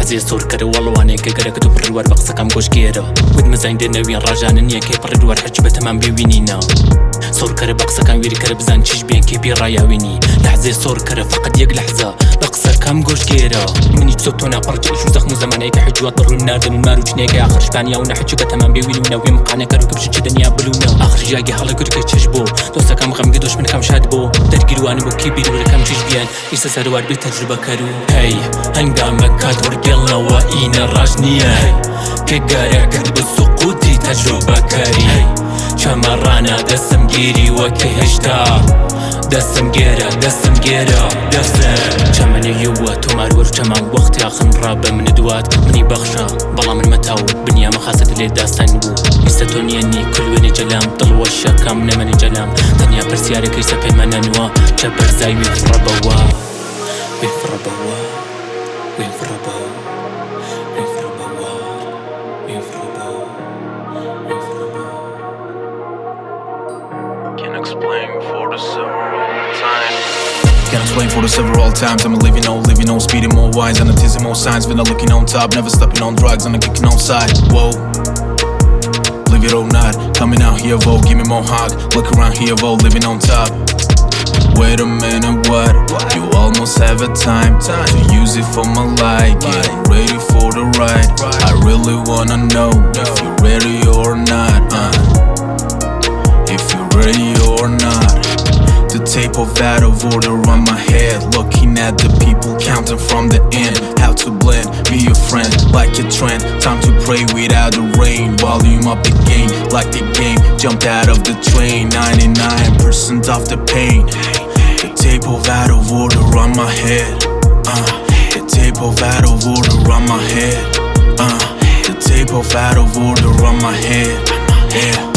لحظة صور كرو والله وانا كقرا كتب الروار بقصة كم قوش كيرا ود مزاين دناوين رجعنا نيا كيب الروار حجبة تمام بيوينينا صور كرا بقصة كم ويري كرا بزان تشيش بين كيبي راياويني لحظة صور كرا فقط يق لحظة بقصة كم قوش كيرا مني تصوتونا برجع شو زخمو زمانيك حجوا طرو النار دن المارو جنيك آخر شبانيا ونا حجبة تمام بيوينونا وين مقعنا كارو كبش دنيا بلونا آخر جاقي حالا كركا تشجبو دوستا كم غم قدوش من كم شادبو درقلو انا بو كيبير ولا كم تشيش بيان إيسا سروار بتجربة كارو هاي هنقامك كاتورقلنا وإينا راجنية كقارع قلب السقوطي تجربة كاري شمرانا دسم جيري وكهشتا دسم جيرا دسم شمني يوا تمار ورشمان وقت ياخن رابة من دوات مني بخشا بلا من متاو بنيا مخاصة اللي داستان بو يستونيني كل وين جلام طلوا الشكام نمني جلام تانيا برسياري كيسا بيمانا نوا جبر زاي ويفربوا ويفربوا ويفربوا Can't explain for the several times. I'm living on, speeding more wise, analyzing more signs, when I'm looking on top, never stepping on drugs, and I'm kicking on side. Whoa, believe it or not, coming out here, vote, give me more hog. Look around here, vote, living on top. Wait a minute, what? You almost have a time to use it for my life. Getting ready for the ride. I really wanna know if you're ready or not. If you're ready or not. The tape of out of order on my head, looking at the people counting from the end. How to blend, be a friend, like a trend. Time to pray without the rain. Volume up the game, like the game. Jumped out of the train, 99% off the pain. The tape of out of order on my head. The tape of out of order on my head. The tape of out of order on my head. Yeah.